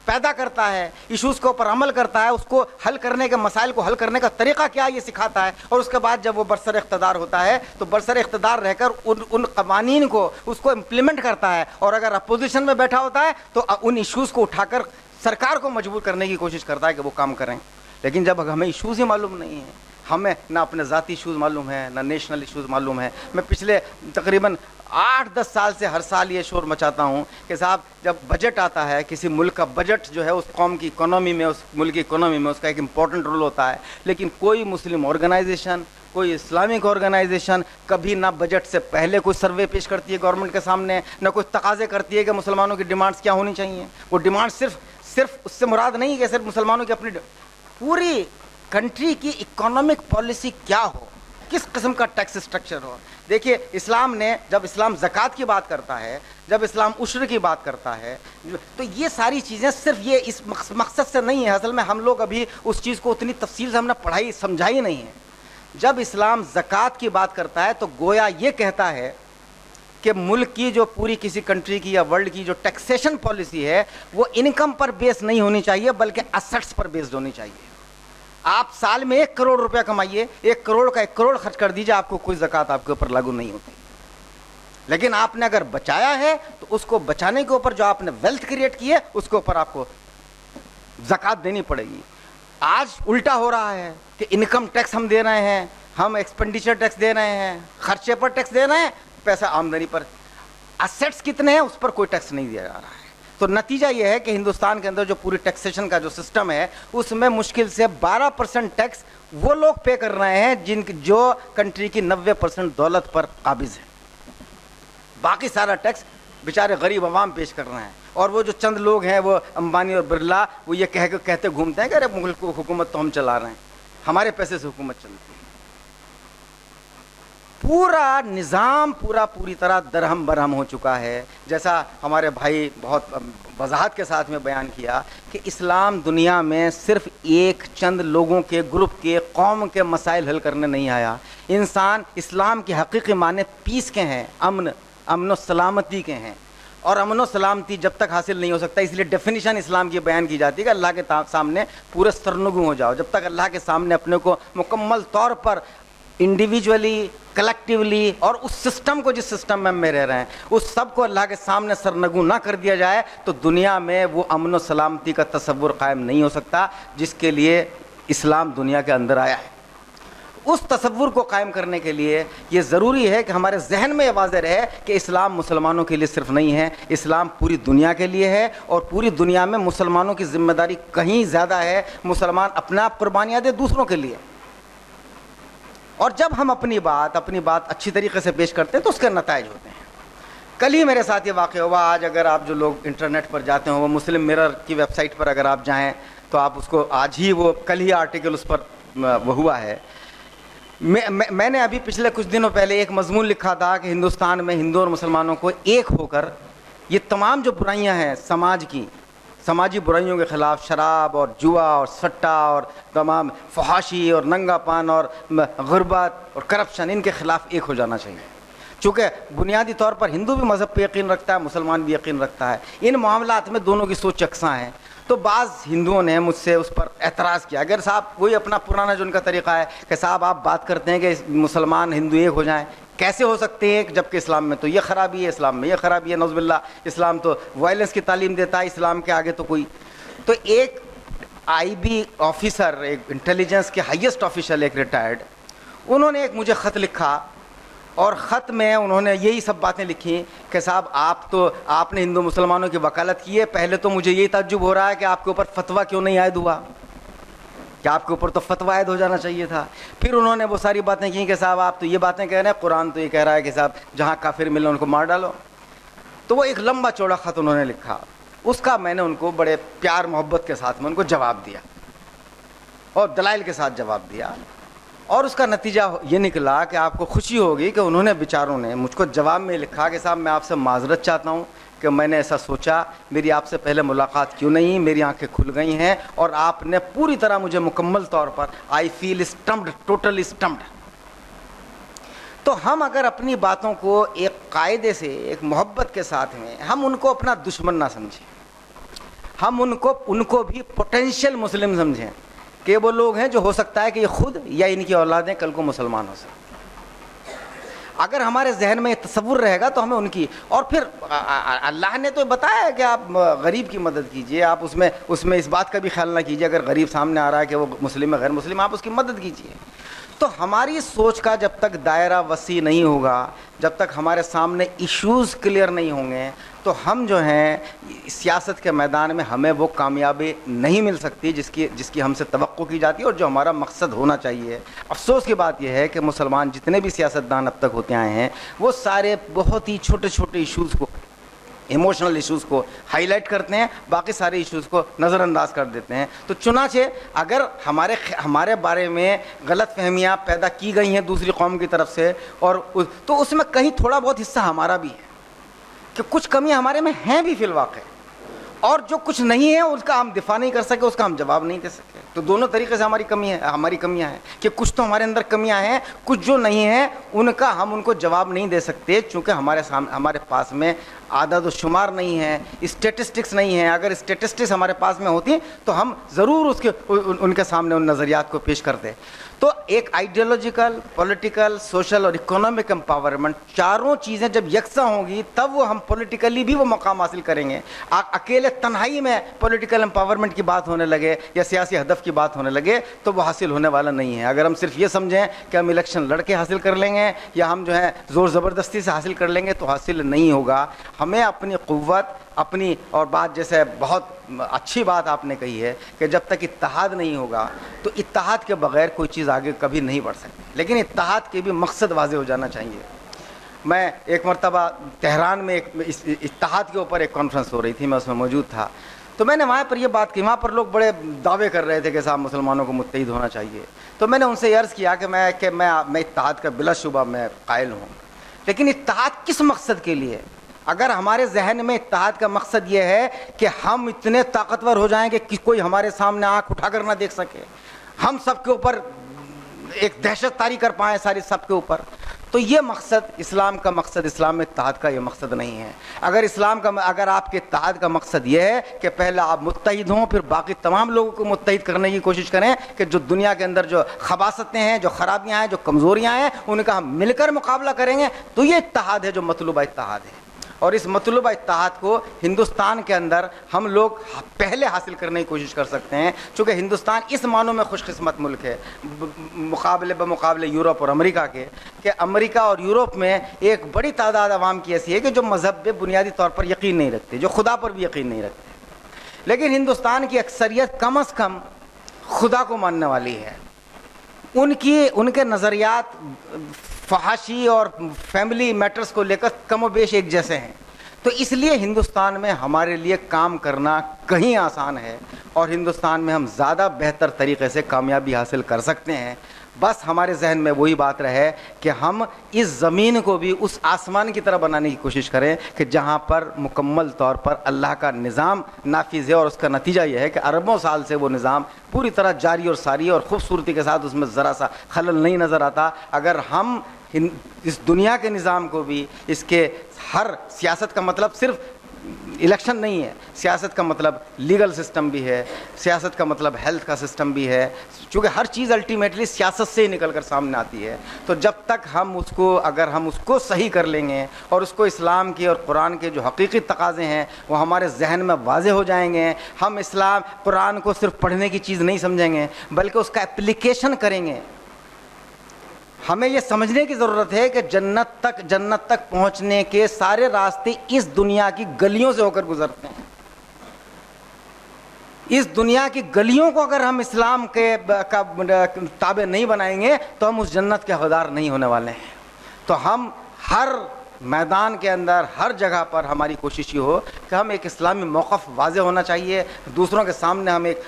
پیدا کرتا ہے, ایشوز کے اوپر عمل کرتا ہے, اس کو حل کرنے کے, مسائل کو حل کرنے کا طریقہ کیا یہ سکھاتا ہے, اور اس کے بعد جب وہ برسر اقتدار ہوتا ہے تو برسر اقتدار رہ کر ان قوانین کو اس کو امپلیمنٹ کرتا ہے, اور اگر اپوزیشن میں بیٹھا ہوتا ہے تو ان ایشوز کو اٹھا کر سرکار کو مجبور کرنے کی کوشش کرتا ہے کہ وہ کام کریں. لیکن جب ہمیں ایشوز ہی معلوم نہیں ہیں, ہمیں نہ اپنے ذاتی ایشوز معلوم ہیں نہ نیشنل ایشوز معلوم ہیں. میں پچھلے تقریباً 8-10 سال سے ہر سال یہ شور مچاتا ہوں کہ صاحب جب بجٹ آتا ہے, کسی ملک کا بجٹ جو ہے اس قوم کی اکانومی میں, اس ملک کی اکانومی میں اس کا ایک امپورٹنٹ رول ہوتا ہے, لیکن کوئی مسلم آرگنائزیشن, کوئی اسلامک آرگنائزیشن کبھی نہ بجٹ سے پہلے کوئی سروے پیش کرتی ہے گورنمنٹ کے سامنے, نہ کوئی تقاضے کرتی ہے کہ مسلمانوں کی ڈیمانڈز کیا ہونی چاہیے. وہ ڈیمانڈ صرف اس سے مراد نہیں کہ صرف مسلمانوں کی اپنی, پوری کنٹری کی اکانومک پالیسی کیا ہو, کس قسم کا ٹیکس اسٹرکچر ہو. دیکھیے اسلام نے, جب اسلام زکوٰۃ کی بات کرتا ہے, جب اسلام عشر کی بات کرتا ہے, تو یہ ساری چیزیں صرف یہ اس مقصد سے نہیں ہے. اصل میں ہم لوگ ابھی اس چیز کو اتنی تفصیل سے ہم نے پڑھائی سمجھائی نہیں ہے. جب اسلام زکوٰۃ کی بات کرتا ہے تو گویا یہ کہتا ہے کہ ملک کی جو پوری کسی کنٹری کی یا ورلڈ کی جو ٹیکسیشن پالیسی ہے وہ انکم پر بیس نہیں ہونی چاہیے بلکہ اسٹس پر بیسڈ ہونی چاہیے. آپ سال میں 1 کروڑ روپیہ کمائیے, 1 کروڑ کا 1 کروڑ خرچ کر دیجیے, آپ کو کوئی زکوٰۃ آپ کے اوپر لاگو نہیں ہوتی. لیکن آپ نے اگر بچایا ہے تو اس کو بچانے کے اوپر جو آپ نے ویلتھ کریٹ کی ہے اس کے اوپر آپ کو زکوٰۃ دینی پڑے گی. آج الٹا ہو رہا ہے کہ انکم ٹیکس ہم دے رہے ہیں, ہم ایکسپینڈیچر ٹیکس دے رہے ہیں, خرچے پر ٹیکس دے رہے ہیں, پیسہ آمدنی پر, اسیٹس کتنے ہیں اس پر کوئی ٹیکس نہیں دیا جا رہا ہے. تو نتیجہ یہ ہے کہ ہندوستان کے اندر جو پوری ٹیکسیشن کا جو سسٹم ہے اس میں مشکل سے 12% ٹیکس وہ لوگ پے کر رہے ہیں جو کنٹری کی 90% دولت پر قابض ہے. باقی سارا ٹیکس بیچارے غریب عوام پیش کر رہے ہیں, اور وہ جو چند لوگ ہیں وہ امبانی اور برلا وہ یہ کہتے گھومتے ہیں کہ ارے ملک کو حکومت تو ہم چلا رہے ہیں, ہمارے پیسے سے حکومت چلتی ہے. پورا نظام پوری طرح درہم برہم ہو چکا ہے. جیسا ہمارے بھائی بہت وضاحت کے ساتھ میں بیان کیا کہ اسلام دنیا میں صرف ایک چند لوگوں کے گروپ کے قوم کے مسائل حل کرنے نہیں آیا. انسان اسلام کے حقیقی معنی پیس کے ہیں, امن و سلامتی کے ہیں, اور امن و سلامتی جب تک حاصل نہیں ہو سکتا, اس لیے ڈیفینیشن اسلام کی بیان کی جاتی ہے کہ اللہ کے سامنے پورے سرنگو ہو جاؤ. جب تک اللہ کے سامنے اپنے کو مکمل طور پر انڈیویجولی, کلیکٹیولی, اور اس سسٹم کو جس سسٹم میں ہم میں رہ رہے ہیں اس سب کو اللہ کے سامنے سرنگو نہ کر دیا جائے تو دنیا میں وہ امن و سلامتی کا تصور قائم نہیں ہو سکتا جس کے لیے اسلام دنیا کے اندر آیا ہے. اس تصور کو قائم کرنے کے لیے یہ ضروری ہے کہ ہمارے ذہن میں یہ واضح رہے کہ اسلام مسلمانوں کے لیے صرف نہیں ہے, اسلام پوری دنیا کے لیے ہے, اور پوری دنیا میں مسلمانوں کی ذمہ داری کہیں زیادہ ہے. مسلمان اپنے آپ قربانیاں دے دوسروں کے لیے, اور جب ہم اپنی بات اچھی طریقے سے پیش کرتے ہیں تو اس کے نتائج ہوتے ہیں. کل ہی میرے ساتھ یہ واقع ہوا. آج اگر آپ جو لوگ انٹرنیٹ پر جاتے ہوں, وہ مسلم مرر کی ویب سائٹ پر اگر آپ جائیں تو آپ اس کو آج ہی وہ کل ہی آرٹیکل اس پر وہ ہوا ہے. میں نے ابھی پچھلے کچھ دنوں پہلے ایک مضمون لکھا تھا کہ ہندوستان میں ہندو اور مسلمانوں کو ایک ہو کر یہ تمام جو برائیاں ہیں سماجی برائیوں کے خلاف, شراب اور جوا اور سٹا اور تمام فحاشی اور ننگا پان اور غربت اور کرپشن, ان کے خلاف ایک ہو جانا چاہیے. چونکہ بنیادی طور پر ہندو بھی مذہب پہ یقین رکھتا ہے, مسلمان بھی یقین رکھتا ہے. ان معاملات میں دونوں کی سوچ یکساں ہیں. تو بعض ہندوؤں نے مجھ سے اس پر اعتراض کیا. اگر صاحب وہی اپنا پرانا جو ان کا طریقہ ہے کہ صاحب آپ بات کرتے ہیں کہ مسلمان ہندو ایک ہو جائیں, کیسے ہو سکتے ہیں جبکہ اسلام میں تو یہ خرابی ہے, اسلام میں یہ خرابی ہے, نعوذ باللہ, اسلام تو وائلنس کی تعلیم دیتا ہے, اسلام کے آگے تو کوئی. تو ایک آئی بی آفیسر, ایک انٹیلیجنس کے ہائیسٹ آفیشل, ایک ریٹائرڈ, انہوں نے ایک مجھے خط لکھا, اور خط میں انہوں نے یہی سب باتیں لکھی کہ صاحب آپ نے ہندو مسلمانوں کی وکالت کی ہے. پہلے تو مجھے یہی تعجب ہو رہا ہے کہ آپ کے اوپر فتویٰ کیوں نہیں عائد ہوا, کہ آپ کے اوپر تو فتویٰ عائد ہو جانا چاہیے تھا. پھر انہوں نے وہ ساری باتیں کی کہ صاحب آپ تو یہ باتیں کہہ رہے ہیں, قرآن تو یہ کہہ رہا ہے کہ صاحب جہاں کافر ملے ان کو مار ڈالو. تو وہ ایک لمبا چوڑا خط انہوں نے لکھا. اس کا میں نے ان کو بڑے پیار محبت کے ساتھ میں ان کو جواب دیا, اور دلائل کے ساتھ جواب دیا. اور اس کا نتیجہ یہ نکلا کہ آپ کو خوشی ہوگی کہ انہوں نے بیچاروں نے مجھ کو جواب میں لکھا کہ صاحب میں آپ سے معذرت چاہتا ہوں کہ میں نے ایسا سوچا, میری آپ سے پہلے ملاقات کیوں نہیں, میری آنکھیں کھل گئی ہیں, اور آپ نے پوری طرح مجھے مکمل طور پر آئی فیل اسٹمپڈ, ٹوٹلی اسٹمپڈ. تو ہم اگر اپنی باتوں کو ایک قاعدے سے, ایک محبت کے ساتھ میں, ہم ان کو اپنا دشمن نہ سمجھیں, ہم ان کو بھی پوٹینشیل مسلم سمجھیں کہ وہ لوگ ہیں جو ہو سکتا ہے کہ یہ خود یا ان کی اولادیں کل کو مسلمان ہو سکیں. اگر ہمارے ذہن میں یہ تصور رہے گا تو ہمیں ان کی, اور پھر اللہ نے تو بتایا ہے کہ آپ غریب کی مدد کیجئے, آپ اس میں اس بات کا بھی خیال نہ کیجئے اگر غریب سامنے آ رہا ہے کہ وہ مسلم ہے غیر مسلم, آپ اس کی مدد کیجئے. تو ہماری سوچ کا جب تک دائرہ وسیع نہیں ہوگا, جب تک ہمارے سامنے ایشوز کلیئر نہیں ہوں گے, تو ہم جو ہیں سیاست کے میدان میں ہمیں وہ کامیابی نہیں مل سکتی جس کی ہم سے توقع کی جاتی ہے اور جو ہمارا مقصد ہونا چاہیے. افسوس کی بات یہ ہے کہ مسلمان جتنے بھی سیاستدان اب تک ہوتے آئے ہیں وہ سارے بہت ہی چھوٹے چھوٹے ایشوز کو, ایموشنل ایشوز کو ہائی لائٹ کرتے ہیں, باقی سارے ایشوز کو نظر انداز کر دیتے ہیں. تو چنانچہ اگر ہمارے بارے میں غلط فہمیاں پیدا کی گئی ہیں دوسری قوم کی طرف سے, اور تو اس میں کہیں تھوڑا بہت حصہ ہمارا بھی ہے کہ کچھ کمیاں ہمارے میں ہیں بھی فی الواقع, اور جو کچھ نہیں ہے اس کا ہم دفاع نہیں کر سکے, اس کا ہم جواب نہیں دے سکے. تو دونوں طریقے سے ہماری کمیاں ہیں کہ کچھ تو ہمارے اندر کمیاں ہیں, کچھ جو نہیں ہیں ان کا ہم ان کو جواب نہیں دے سکتے, چونکہ ہمارے پاس میں اعداد و شمار نہیں ہیں, اسٹیٹسٹکس نہیں ہیں. اگر اسٹیٹسٹکس ہمارے پاس میں ہوتی تو ہم ضرور ان کے سامنے ان نظریات کو پیش کرتے. تو ایک آئیڈیالوجیکل, پولیٹیکل, سوشل اور اکنامک امپاورمنٹ, چاروں چیزیں جب یکساں ہوں گی تب وہ ہم پولیٹیکلی بھی وہ مقام حاصل کریں گے. اکیلے تنہائی میں پولیٹیکل امپاورمنٹ کی بات ہونے لگے یا سیاسی ہدف کی بات ہونے لگے تو وہ حاصل ہونے والا نہیں ہے. اگر ہم صرف یہ سمجھیں کہ ہم الیکشن لڑ کے حاصل کر لیں گے یا ہم جو ہے زور زبردستی سے حاصل کر لیں گے تو حاصل نہیں ہوگا. ہمیں اپنی قوت, اپنی, اور بات جیسے بہت اچھی بات آپ نے کہی ہے کہ جب تک اتحاد نہیں ہوگا تو اتحاد کے بغیر کوئی چیز آگے کبھی نہیں بڑھ سکتی. لیکن اتحاد کے بھی مقصد واضح ہو جانا چاہیے. میں ایک مرتبہ تہران میں اتحاد کے اوپر ایک کانفرنس ہو رہی تھی, میں اس میں موجود تھا. تو میں نے وہاں پر یہ بات کی, وہاں پر لوگ بڑے دعوے کر رہے تھے کہ صاحب مسلمانوں کو متحد ہونا چاہیے. تو میں نے ان سے یہ عرض کیا کہ میں اتحاد کا بلا شبہ میں قائل ہوں, لیکن اتحاد کس مقصد کے لیے؟ اگر ہمارے ذہن میں اتحاد کا مقصد یہ ہے کہ ہم اتنے طاقتور ہو جائیں کہ کوئی ہمارے سامنے آنکھ اٹھا کر نہ دیکھ سکے, ہم سب کے اوپر ایک دہشت طاری کر پائیں ساری سب کے اوپر, تو یہ مقصد اسلام کا مقصد, اسلام میں اتحاد کا یہ مقصد نہیں ہے. اگر آپ کے اتحاد کا مقصد یہ ہے کہ پہلے آپ متحد ہوں پھر باقی تمام لوگوں کو متحد کرنے کی کوشش کریں کہ جو دنیا کے اندر جو خباثتیں ہیں, جو خرابیاں ہیں, جو کمزوریاں ہیں, ان کا ہم مل کر مقابلہ کریں گے, تو یہ اتحاد ہے جو مطلوبہ اتحاد ہے. اور اس مطلوبہ اتحاد کو ہندوستان کے اندر ہم لوگ پہلے حاصل کرنے کی کوشش کر سکتے ہیں, چونکہ ہندوستان اس معنوں میں خوش قسمت ملک ہے بمقابلے یورپ اور امریکہ کے, کہ امریکہ اور یورپ میں ایک بڑی تعداد عوام کی ایسی ہے کہ جو مذہب پہ بنیادی طور پر یقین نہیں رکھتے, جو خدا پر بھی یقین نہیں رکھتے. لیکن ہندوستان کی اکثریت کم از کم خدا کو ماننے والی ہے. ان کے نظریات فحاشی اور فیملی میٹرز کو لے کر کم و بیش ایک جیسے ہیں. تو اس لیے ہندوستان میں ہمارے لیے کام کرنا کہیں آسان ہے اور ہندوستان میں ہم زیادہ بہتر طریقے سے کامیابی حاصل کر سکتے ہیں. بس ہمارے ذہن میں وہی بات رہے کہ ہم اس زمین کو بھی اس آسمان کی طرح بنانے کی کوشش کریں کہ جہاں پر مکمل طور پر اللہ کا نظام نافذ ہے, اور اس کا نتیجہ یہ ہے کہ اربوں سال سے وہ نظام پوری طرح جاری اور ساری اور خوبصورتی کے ساتھ اس میں ذرا سا خلل نہیں نظر آتا. اگر ہم اس دنیا کے نظام کو بھی, اس کے ہر سیاست کا مطلب صرف الیکشن نہیں ہے, سیاست کا مطلب لیگل سسٹم بھی ہے, سیاست کا مطلب ہیلتھ کا سسٹم بھی ہے, چونکہ ہر چیز الٹیمیٹلی سیاست سے ہی نکل کر سامنے آتی ہے. تو جب تک اگر ہم اس کو صحیح کر لیں گے اور اس کو اسلام کی اور قرآن کے جو حقیقی تقاضے ہیں وہ ہمارے ذہن میں واضح ہو جائیں گے, ہم قرآن کو صرف پڑھنے کی چیز نہیں سمجھیں گے بلکہ اس کا اپلیکیشن کریں گے. ہمیں یہ سمجھنے کی ضرورت ہے کہ جنت تک پہنچنے کے سارے راستے اس دنیا کی گلیوں سے ہو کر گزرتے ہیں. اس دنیا کی گلیوں کو اگر ہم اسلام کے تابع نہیں بنائیں گے تو ہم اس جنت کے حقدار نہیں ہونے والے ہیں. تو ہم ہر میدان کے اندر, ہر جگہ پر ہماری کوشش یہ ہو کہ ہم ایک اسلامی موقف واضح ہونا چاہیے, دوسروں کے سامنے ہم ایک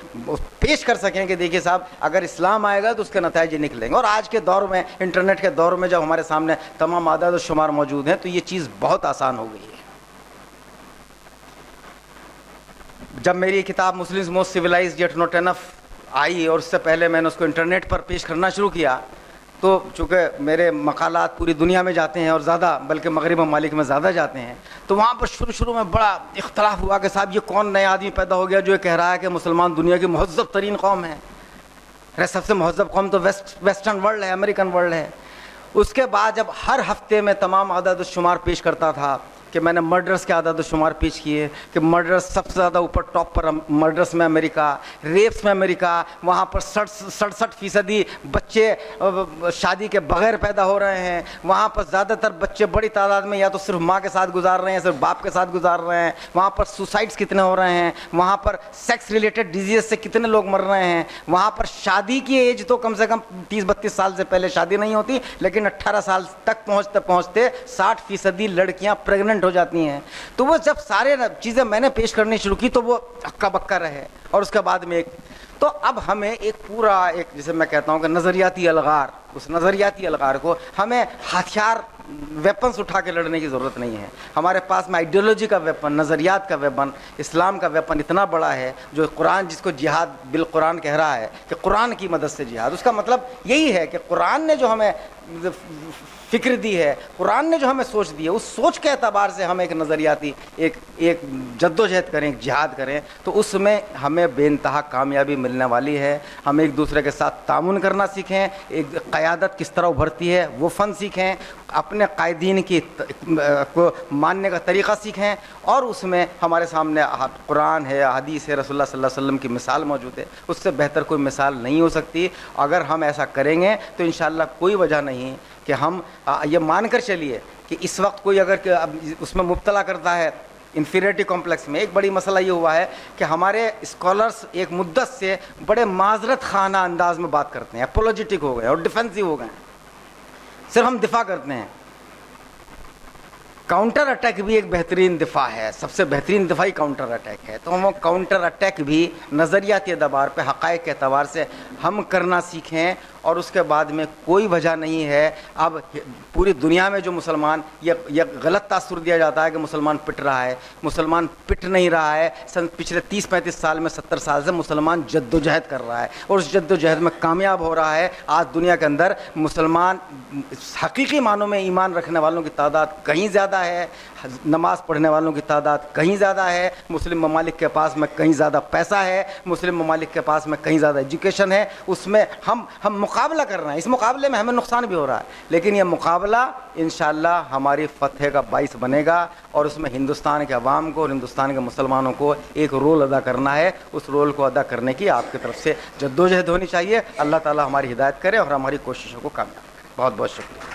پیش کر سکیں کہ دیکھیے صاحب اگر اسلام آئے گا تو اس کے نتائج نکلیں گے. اور آج کے دور میں, انٹرنیٹ کے دور میں, جب ہمارے سامنے تمام اعداد و شمار موجود ہیں تو یہ چیز بہت آسان ہو گئی ہے. جب میری کتاب Muslims most civilized yet not enough I اور اس سے پہلے میں نے اس کو انٹرنیٹ پر پیش کرنا شروع کیا, تو چونکہ میرے مقالات پوری دنیا میں جاتے ہیں اور زیادہ بلکہ مغربی ممالک میں زیادہ جاتے ہیں, تو وہاں پر شروع میں بڑا اختلاف ہوا کہ صاحب یہ کون نیا آدمی پیدا ہو گیا جو یہ کہہ رہا ہے کہ مسلمان دنیا کی مہذب ترین قوم ہے. سب سے مہذب قوم تو ویسٹرن ورلڈ ہے, امریکن ورلڈ ہے. اس کے بعد جب ہر ہفتے میں تمام اعداد و شمار پیش کرتا تھا کہ میں نے مرڈرز کے اعداد و شمار پیش کیے کہ مرڈرز سب سے زیادہ اوپر ٹاپ پر مرڈرز میں امریکہ, ریپس میں امریکہ, وہاں پر 67% بچے شادی کے بغیر پیدا ہو رہے ہیں, وہاں پر زیادہ تر بچے بڑی تعداد میں یا تو صرف ماں کے ساتھ گزار رہے ہیں, صرف باپ کے ساتھ گزار رہے ہیں, وہاں پر سوسائڈس کتنے ہو رہے ہیں, وہاں پر سیکس ریلیٹڈ ڈیزیز سے کتنے لوگ مر رہے ہیں, وہاں پر شادی کی ایج تو کم سے کم 30-32 سال سے پہلے شادی نہیں ہوتی, لیکن 18 سال تک پہنچتے 60% لڑکیاں پریگننٹ ہو جاتی ہیں. تو وہ جب سارے چیزیں میں نے پیش کرنی شروع کی تو وہ ہکا بکا رہے, اور اس کے بعد میں تو اب ہمیں ایک جسے میں کہتا ہوں کہ نظریاتی الغار, اس نظریاتی الغار کو ہمیں ہتھیار ویپنس اٹھا کے لڑنے کی ضرورت نہیں ہے. ہمارے پاس میں آئیڈیالوجی کا ویپن, نظریات کا ویپن, اسلام کا ویپن اتنا بڑا ہے, جو قرآن جس کو جہاد بالقرآن کہہ رہا ہے کہ قرآن کی مدد سے جہاد. اس کا مطلب یہی ہے کہ قرآن نے جو ہمیں فکر دی ہے, قرآن نے جو ہمیں سوچ دی ہے, اس سوچ کے اعتبار سے ہم ایک نظریاتی ایک جدوجہد کریں, ایک جہاد کریں, تو اس میں ہمیں بے انتہا کامیابی ملنے والی ہے. ہم ایک دوسرے کے ساتھ تعاون کرنا سیکھیں, ایک قیادت کس طرح ابھرتی ہے وہ فن سیکھیں, اپنے قائدین کی کو ماننے کا طریقہ سیکھیں, اور اس میں ہمارے سامنے قرآن ہے, حدیث ہے, رسول اللہ صلی اللہ علیہ وسلم کی مثال موجود ہے. اس سے بہتر کوئی مثال نہیں ہو سکتی. اگر ہم ایسا کریں گے تو انشاءاللہ کوئی وجہ نہیں کہ ہم یہ مان کر چلیے کہ اس وقت کوئی اگر اس میں مبتلا کرتا ہے انفیریٹی کمپلیکس میں. ایک بڑی مسئلہ یہ ہوا ہے کہ ہمارے اسکالرس ایک مدت سے بڑے معذرت خانہ انداز میں بات کرتے ہیں, اپولوجیٹک ہو گئے اور ڈیفینسو ہو گئے, صرف ہم دفاع کرتے ہیں. کاؤنٹر اٹیک بھی ایک بہترین دفاع ہے, سب سے بہترین دفاعی کاؤنٹر اٹیک ہے. تو ہم کاؤنٹر اٹیک بھی نظریاتی اعتبار پہ, حقائق کے اعتبار سے ہم کرنا سیکھیں. اور اس کے بعد میں کوئی وجہ نہیں ہے. اب پوری دنیا میں جو مسلمان یہ غلط تاثر دیا جاتا ہے کہ مسلمان پٹ رہا ہے, مسلمان پٹ نہیں رہا ہے. پچھلے 30-35 سال میں 70 سال سے مسلمان جد و جہد کر رہا ہے, اور اس جد و جہد میں کامیاب ہو رہا ہے. آج دنیا کے اندر مسلمان حقیقی معنوں میں ایمان رکھنے والوں کی تعداد کہیں زیادہ ہے, نماز پڑھنے والوں کی تعداد کہیں زیادہ ہے. مسلم ممالک کے پاس میں کہیں زیادہ پیسہ ہے, مسلم ممالک کے پاس میں کہیں زیادہ ایجوکیشن ہے. اس میں ہم مقابلہ کر رہے ہیں, اس مقابلے میں ہمیں نقصان بھی ہو رہا ہے, لیکن یہ مقابلہ انشاءاللہ ہماری فتح کا باعث بنے گا. اور اس میں ہندوستان کے عوام کو اور ہندوستان کے مسلمانوں کو ایک رول ادا کرنا ہے. اس رول کو ادا کرنے کی آپ کی طرف سے جدوجہد ہونی چاہیے. اللہ تعالی ہماری ہدایت کرے اور ہماری کوششوں کو کامیاب کرے. بہت بہت شکریہ.